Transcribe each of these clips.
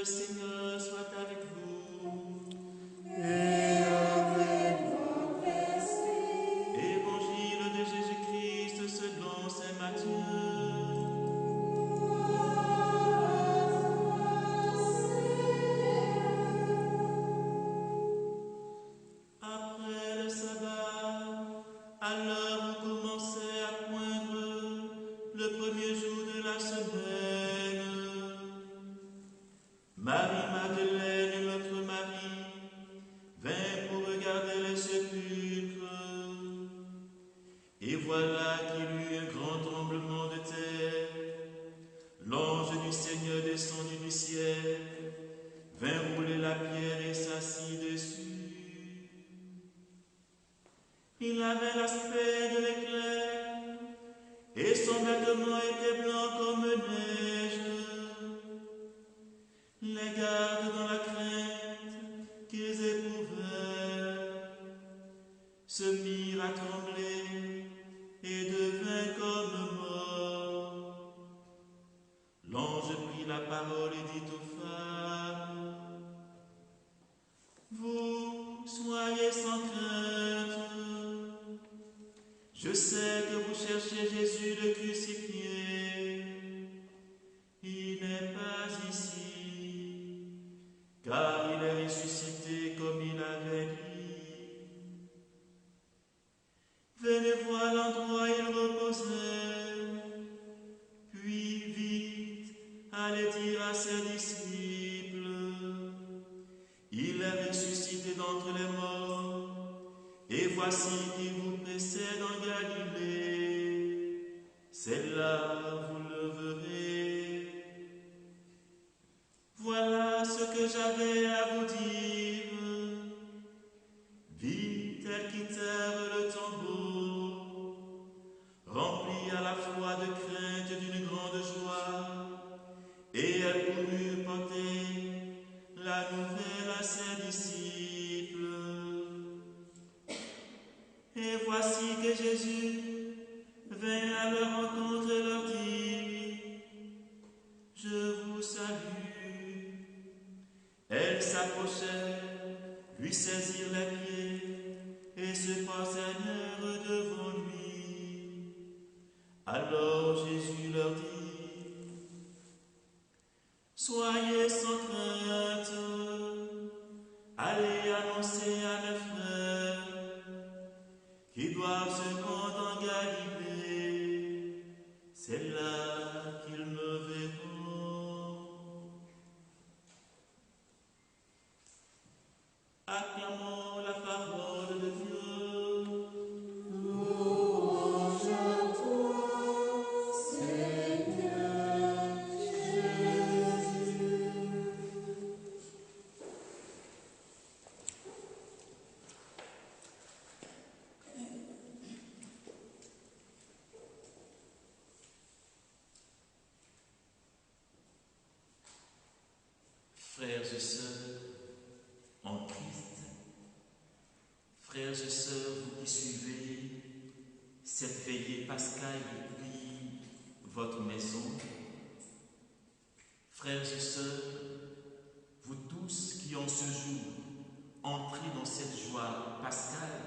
Le Seigneur soit avec vous. Et avec votre esprit. Évangile de Jésus-Christ selon saint Matthieu. Après le sabbat, à l'heure où commençait à poindre le premier jour de la semaine, Marie-Madeleine et l'autre Marie vinrent pour regarder les sépulcres. Et voilà qu'il y eut un grand tremblement de terre. L'ange du Seigneur descendu du ciel, vint rouler la pierre et s'assit dessus. Il avait l'aspect de l'éclair, et son vêtement était blanc comme neige. Les gardes dans la crainte qu'ils éprouvèrent se mirent à trembler et devinrent comme morts. L'ange prit la parole et dit aux femmes: Vous soyez sans crainte. Je sais que vous cherchez Jésus le crucifié. Il n'est pas ici, car il est ressuscité comme il avait dit. Venez voir l'endroit où il reposait, puis vite, allez dire à ses disciples: il est ressuscité d'entre les morts, et voici qu'il vous précède en Galilée. C'est là vous le verrez. Voilà ce que j'avais à vous dire. Vite, elles quittèrent le tombeau, remplies à la fois de crainte et d'une grande joie, et elles coururent porter la nouvelle à ses disciples. Et voici que Jésus vint à leur rencontre et leur dit: Je vous salue. Elles s'approchèrent, lui saisirent les pieds et se prosternèrent devant lui. Alors Jésus leur dit: Soyez sans crainte, allez annoncer à mes frères qui doivent se rendre en Galilée. C'est là qu'ils me verront. Acclamons la parole de Dieu. Louange à toi, Seigneur Jésus. Frères et sœurs en Christ, frères et sœurs, vous qui suivez cette veillée pascale depuis votre maison, frères et sœurs, vous tous qui en ce jour entrez dans cette joie pascale,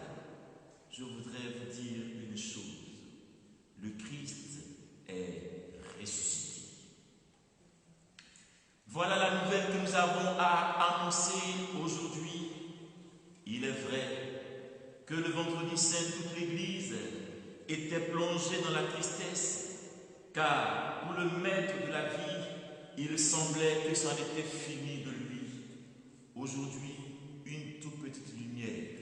je voudrais vous dire une chose: le Christ est ressuscité. Voilà la nouvelle que nous avons à annoncer aujourd'hui. Il est vrai que le vendredi saint, toute l'Église était plongée dans la tristesse, car pour le maître de la vie, il semblait que ça en était fini de lui. Aujourd'hui, une toute petite lumière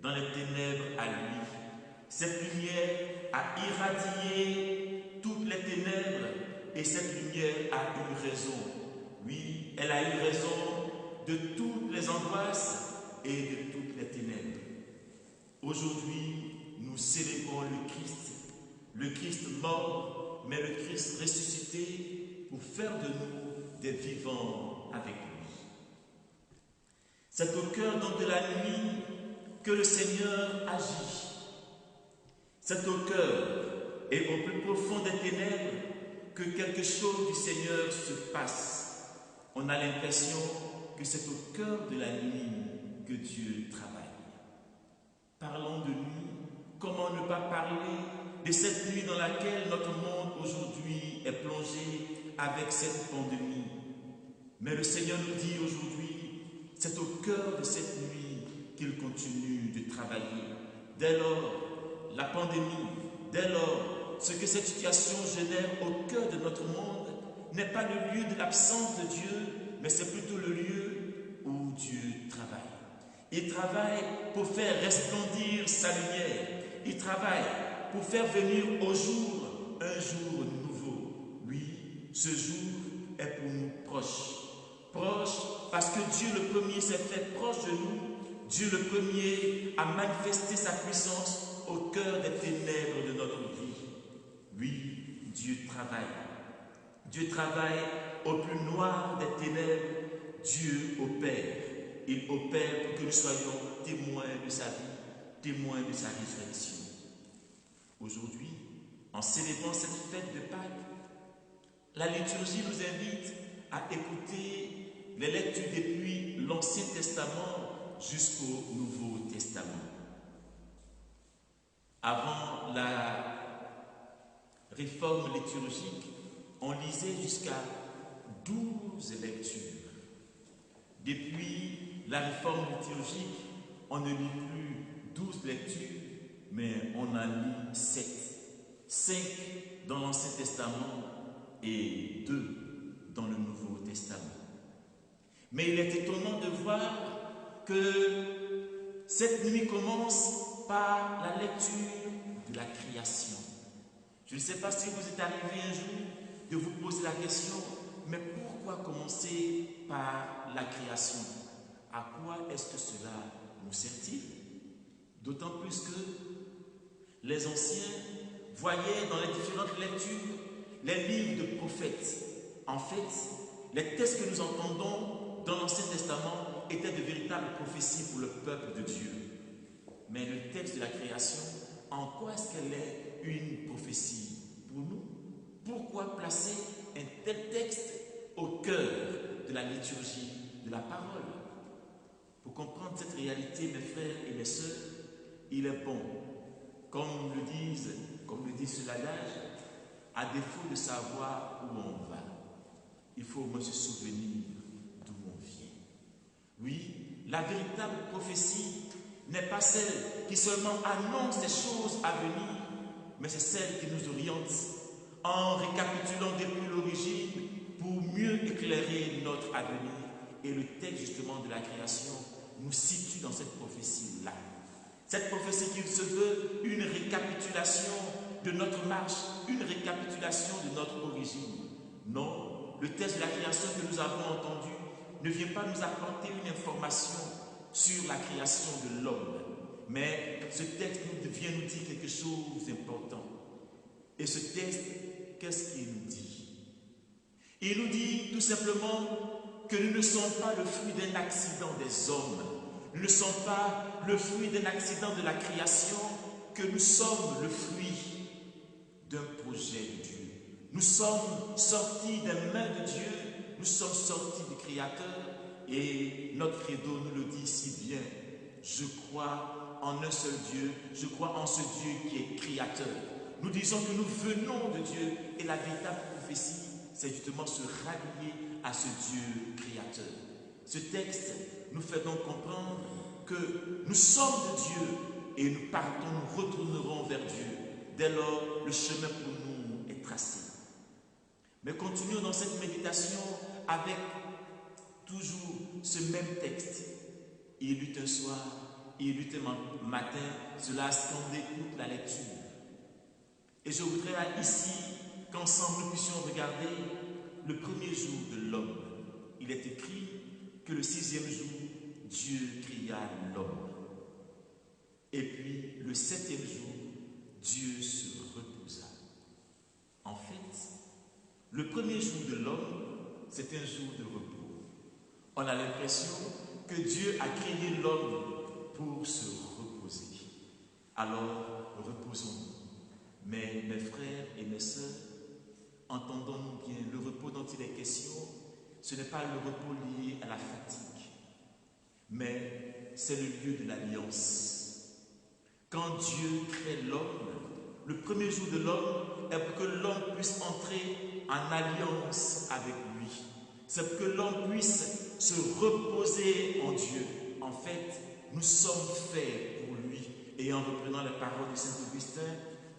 dans les ténèbres à lui. Cette lumière a irradié toutes les ténèbres, et cette lumière a une raison. Oui, elle a eu raison de toutes les angoisses et de toutes les ténèbres. Aujourd'hui, nous célébrons le Christ mort, mais le Christ ressuscité pour faire de nous des vivants avec lui. C'est au cœur donc de la nuit que le Seigneur agit. C'est au cœur et au plus profond des ténèbres que quelque chose du Seigneur se passe. on a l'impression que c'est au cœur de la nuit que Dieu travaille. Parlons de nuit. Comment ne pas parler de cette nuit dans laquelle notre monde aujourd'hui est plongé avec cette pandémie? Mais le Seigneur nous dit aujourd'hui, c'est au cœur de cette nuit qu'il continue de travailler. Dès lors, la pandémie, dès lors, ce que cette situation génère au cœur de notre monde n'est pas le lieu de l'absence de Dieu, mais c'est plutôt le lieu où Dieu travaille. Il travaille pour faire resplendir sa lumière. Il travaille pour faire venir au jour un jour nouveau. Oui, ce jour est pour nous proche. Proche parce que Dieu le premier s'est fait proche de nous. Dieu le premier a manifesté sa puissance au cœur des ténèbres de notre vie. Oui, Dieu travaille. Dieu travaille au plus noir des ténèbres. Dieu opère. Il opère pour que nous soyons témoins de sa vie, témoins de sa résurrection. Aujourd'hui, en célébrant cette fête de Pâques, la liturgie nous invite à écouter les lectures depuis l'Ancien Testament jusqu'au Nouveau Testament. Avant la réforme liturgique, on lisait jusqu'à 12 lectures. Depuis la réforme liturgique, on ne lit plus 12 lectures, mais on en lit 7. 5 dans l'Ancien Testament et 2 dans le Nouveau Testament. Mais il est étonnant de voir que cette nuit commence par la lecture de la création. Je ne sais pas si vous êtes arrivé un jour de vous poser la question, mais pourquoi commencer par la création? À quoi est-ce que cela nous sert-il? D'autant plus que les anciens voyaient dans les différentes lectures les livres de prophètes. En fait, les textes que nous entendons dans l'Ancien Testament étaient de véritables prophéties pour le peuple de Dieu. Mais le texte de la création, en quoi est-ce qu'elle est une prophétie pour nous? Pourquoi placer un tel texte au cœur de la liturgie de la parole? Pour comprendre cette réalité, mes frères et mes sœurs, il est bon, comme le dit ce l'adage, à défaut de savoir où on va, il faut au moins se souvenir d'où on vient. Oui, la véritable prophétie n'est pas celle qui seulement annonce des choses à venir, mais c'est celle qui nous oriente en récapitulant depuis l'origine pour mieux éclairer notre avenir. Et le texte justement de la création nous situe dans cette prophétie-là. Cette prophétie qui se veut une récapitulation de notre marche, une récapitulation de notre origine. Non, le texte de la création que nous avons entendu ne vient pas nous apporter une information sur la création de l'homme, mais ce texte vient nous dire quelque chose d'important. Et ce texte, qu'est-ce qu'il nous dit? Il nous dit tout simplement que nous ne sommes pas le fruit d'un accident des hommes, nous ne sommes pas le fruit d'un accident de la création, que nous sommes le fruit d'un projet de Dieu. Nous sommes sortis des mains de Dieu, nous sommes sortis du Créateur, et notre credo nous le dit si bien. Je crois en un seul Dieu, je crois en ce Dieu qui est créateur. Nous disons que nous venons de Dieu, et la véritable prophétie, c'est justement se rallier à ce Dieu créateur. Ce texte nous fait donc comprendre que nous sommes de Dieu et nous partons, nous retournerons vers Dieu. Dès lors, le chemin pour nous est tracé. Mais continuons dans cette méditation avec toujours ce même texte. Il eut un soir, il eut un matin, cela a scandé toute la lecture. Et je voudrais ici qu'ensemble nous puissions regarder le premier jour de l'homme. Il est écrit que le 6e jour, Dieu créa l'homme. Et puis, le 7e jour, Dieu se reposa. En fait, le premier jour de l'homme, c'est un jour de repos. On a l'impression que Dieu a créé l'homme pour se reposer. Alors, reposons-nous. Mais mes frères et mes sœurs, entendons-nous bien, le repos dont il est question, ce n'est pas le repos lié à la fatigue, mais c'est le lieu de l'alliance. Quand Dieu crée l'homme, le premier jour de l'homme est pour que l'homme puisse entrer en alliance avec lui. C'est pour que l'homme puisse se reposer en Dieu. En fait, nous sommes faits pour lui. Et en reprenant les paroles de Saint Augustin,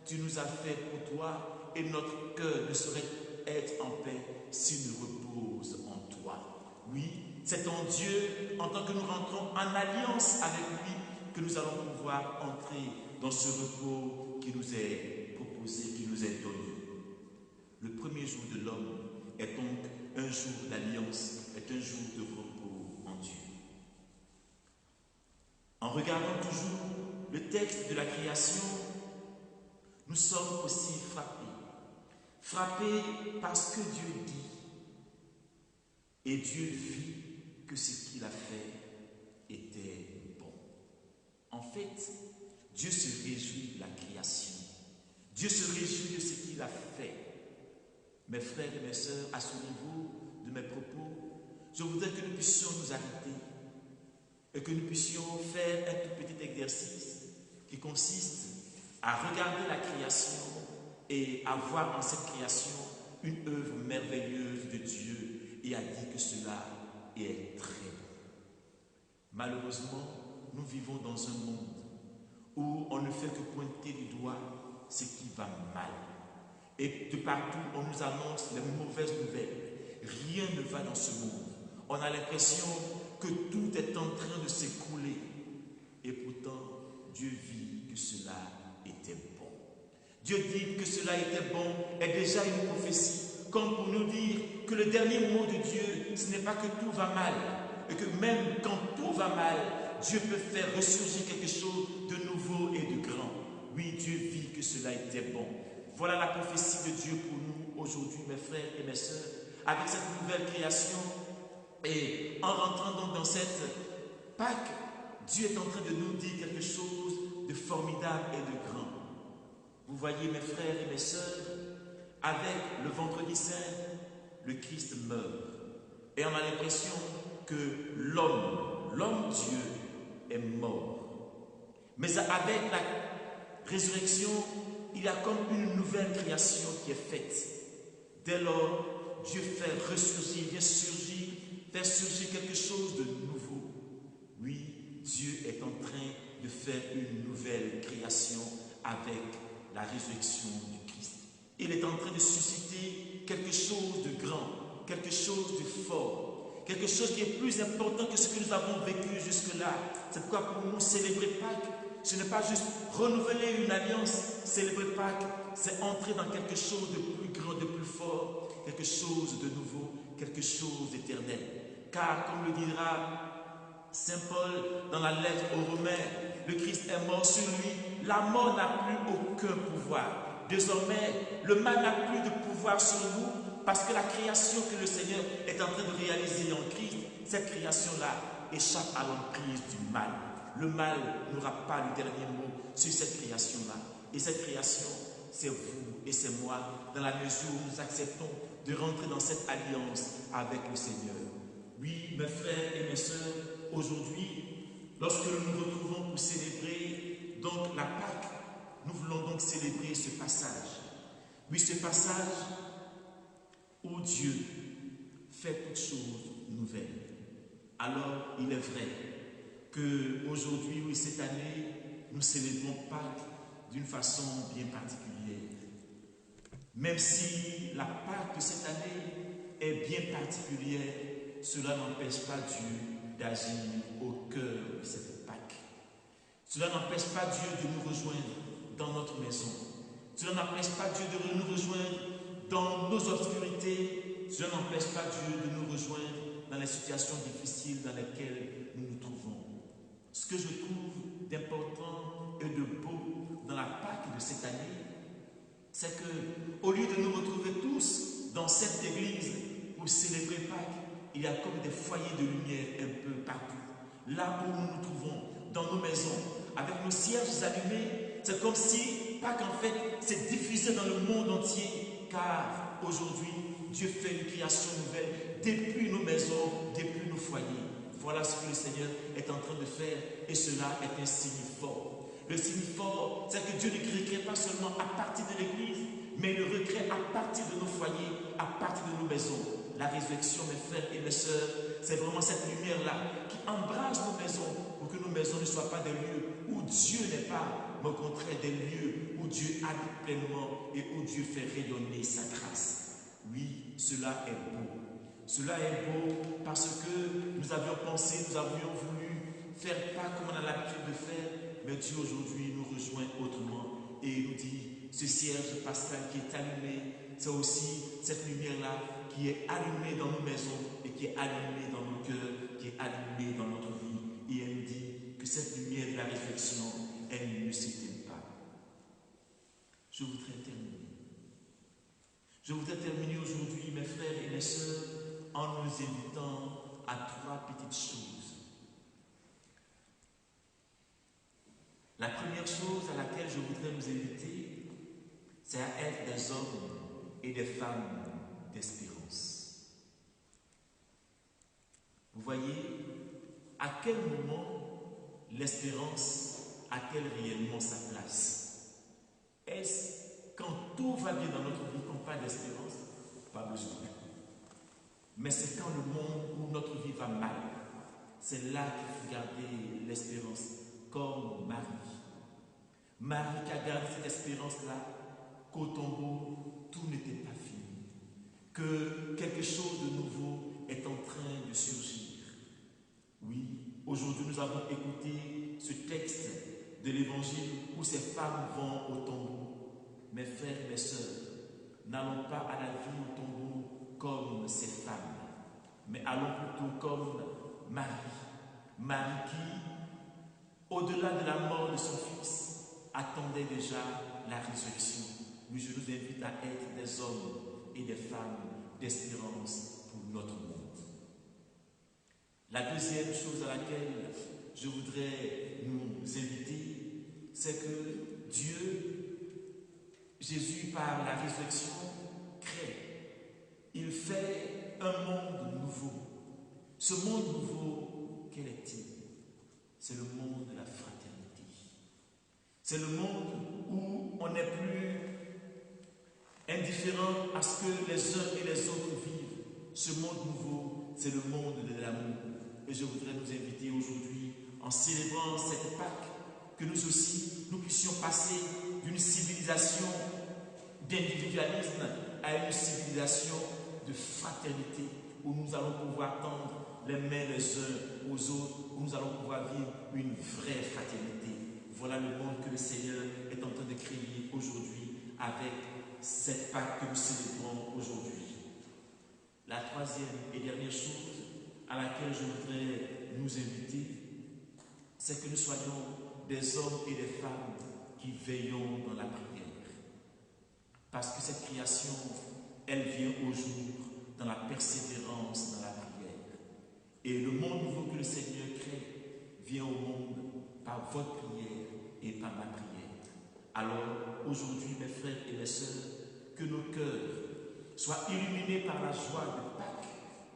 tu nous as fait pour toi et notre cœur ne saurait être en paix s'il ne repose en toi. Oui, c'est en Dieu, en tant que nous rentrons en alliance avec lui, que nous allons pouvoir entrer dans ce repos qui nous est proposé, qui nous est donné. Le premier jour de l'homme est donc un jour d'alliance, est un jour de repos en Dieu. En regardant toujours le texte de la création, nous sommes aussi frappés. Frappés parce que Dieu dit, et Dieu vit que ce qu'il a fait était bon. En fait, Dieu se réjouit de la création. Dieu se réjouit de ce qu'il a fait. Mes frères et mes sœurs, à ce niveau de mes propos, je voudrais que nous puissions nous arrêter et que nous puissions faire un tout petit exercice qui consiste à regarder la création et à voir en cette création une œuvre merveilleuse de Dieu et à dire que cela est très bon. Malheureusement, nous vivons dans un monde où on ne fait que pointer du doigt ce qui va mal. Et de partout, on nous annonce les mauvaises nouvelles. Rien ne va dans ce monde. On a l'impression que tout est en train de s'écrouler. Et pourtant, Dieu vit que cela était bon. Dieu dit que cela était bon est déjà une prophétie, comme pour nous dire que le dernier mot de Dieu, ce n'est pas que tout va mal, et que même quand tout va mal, Dieu peut faire ressurgir quelque chose de nouveau et de grand. Oui, Dieu vit que cela était bon. Voilà la prophétie de Dieu pour nous aujourd'hui, mes frères et mes sœurs, avec cette nouvelle création. Et en rentrant donc dans cette Pâque, Dieu est en train de nous dire quelque chose de formidable et de grand. Vous voyez, mes frères et mes sœurs, avec le vendredi saint, le Christ meurt. Et on a l'impression que l'homme Dieu, est mort. Mais avec la résurrection, il y a comme une nouvelle création qui est faite. Dès lors, Dieu fait ressurgir, fait surgir quelque chose de nouveau. Oui, Dieu est en train de faire une nouvelle création avec la résurrection du Christ. Il est en train de susciter quelque chose de grand, quelque chose de fort, quelque chose qui est plus important que ce que nous avons vécu jusque-là. C'est pourquoi pour nous, célébrer Pâques, ce n'est pas juste renouveler une alliance. Célébrer Pâques, c'est entrer dans quelque chose de plus grand, de plus fort, quelque chose de nouveau, quelque chose d'éternel. Car, comme le dira Saint Paul dans la lettre aux Romains, le Christ est mort sur lui, la mort n'a plus aucun pouvoir. Désormais, le mal n'a plus de pouvoir sur nous, parce que la création que le Seigneur est en train de réaliser en Christ, cette création-là échappe à l'emprise du mal. Le mal n'aura pas le dernier mot sur cette création-là. Et cette création, c'est vous et c'est moi, dans la mesure où nous acceptons de rentrer dans cette alliance avec le Seigneur. Oui, mes frères et mes sœurs, aujourd'hui, lorsque nous nous retrouvons pour célébrer donc la Pâque, nous voulons donc célébrer ce passage. Oui, ce passage où Dieu fait toutes choses nouvelles. Alors, il est vrai qu'aujourd'hui, oui, cette année, nous célébrons Pâques d'une façon bien particulière. Même si la Pâque de cette année est bien particulière, cela n'empêche pas Dieu d'agir au cœur de cette Pâque. Cela n'empêche pas Dieu de nous rejoindre dans notre maison. Cela n'empêche pas Dieu de nous rejoindre dans nos obscurités. Cela n'empêche pas Dieu de nous rejoindre dans les situations difficiles dans lesquelles nous nous trouvons. Ce que je trouve d'important et de beau dans la Pâque de cette année, c'est qu'au lieu de nous retrouver tous dans cette église pour célébrer Pâques, il y a comme des foyers de lumière un peu partout. Là où nous nous trouvons, dans nos maisons, avec nos cierges allumés, c'est comme si Pâques en fait s'est diffusé dans le monde entier, car aujourd'hui, Dieu fait une création nouvelle. depuis nos maisons, depuis nos foyers. Voilà ce que le Seigneur est en train de faire et cela est un signe fort. Le signe fort, c'est que Dieu ne recrée pas seulement à partir de l'Église, mais il le recrée à partir de nos foyers, à partir de nos maisons. La résurrection, mes frères et mes sœurs, c'est vraiment cette lumière-là qui embrase nos maisons pour que nos maisons ne soient pas des lieux où Dieu n'est pas, mais au contraire des lieux où Dieu habite pleinement et où Dieu fait rayonner sa grâce. Oui, cela est beau. Cela est beau parce que nous avions pensé, nous avions voulu faire pas comme on a l'habitude de faire, mais Dieu aujourd'hui nous rejoint autrement et il nous dit, ce cierge pascal qui est allumé, c'est aussi cette lumière-là qui est allumée dans nos maisons et qui est allumée dans nos cœurs, qui est allumée dans notre vie. Et elle nous dit que cette lumière de la réflexion, elle ne s'éteint pas. Je voudrais terminer. Je voudrais terminer aujourd'hui, mes frères et mes sœurs, en nous invitant à 3 petites choses. La première chose à laquelle je voudrais nous inviter, c'est à être des hommes et des femmes d'espérance. Vous voyez, à quel moment l'espérance a-t-elle réellement sa place? Est-ce quand tout va bien dans notre vie qu'on parle d'espérance? Pas besoin. Mais c'est quand le monde où notre vie va mal, c'est là qu'il faut garder l'espérance, comme Marie. Marie qui a gardé cette espérance-là, qu'au tombeau, tout n'était pas fini, que quelque chose de nouveau est en train de surgir. Oui, aujourd'hui nous avons écouté ce texte de l'Évangile où ces femmes vont au tombeau. Mes frères et mes sœurs, n'allons pas à la vie au tombeau comme ces femmes, mais allons plutôt comme Marie. Marie qui, au-delà de la mort de son fils, attendait déjà la résurrection. Oui, je nous invite à être des hommes et des femmes d'espérance pour notre monde. La deuxième chose à laquelle je voudrais nous inviter, c'est que Dieu, Jésus, par la résurrection, crée. Il fait un monde nouveau. Ce monde nouveau, quel est-il? C'est le monde de la fraternité. C'est le monde où on n'est plus indifférent à ce que les uns et les autres vivent. Ce monde nouveau, c'est le monde de l'amour. Et je voudrais nous inviter aujourd'hui, en célébrant cette Pâque, que nous aussi, nous puissions passer d'une civilisation d'individualisme à une civilisation de fraternité, où nous allons pouvoir tendre les mains les uns aux autres, où nous allons pouvoir vivre une vraie fraternité. Voilà le monde que le Seigneur est en train de créer aujourd'hui avec cette Pâque que nous célébrons aujourd'hui. La troisième et dernière chose à laquelle je voudrais nous inviter, c'est que nous soyons des hommes et des femmes qui veillons dans la prière. Parce que cette création, elle vient au jour dans la persévérance dans la prière. Et le monde nouveau que le Seigneur crée vient au monde par votre prière et par ma prière. Alors, aujourd'hui, mes frères et mes sœurs, que nos cœurs soient illuminés par la joie de Pâques,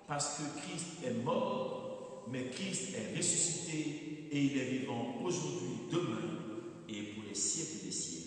parce que Christ est mort, mais Christ est ressuscité et il est vivant aujourd'hui, demain et pour les siècles des siècles.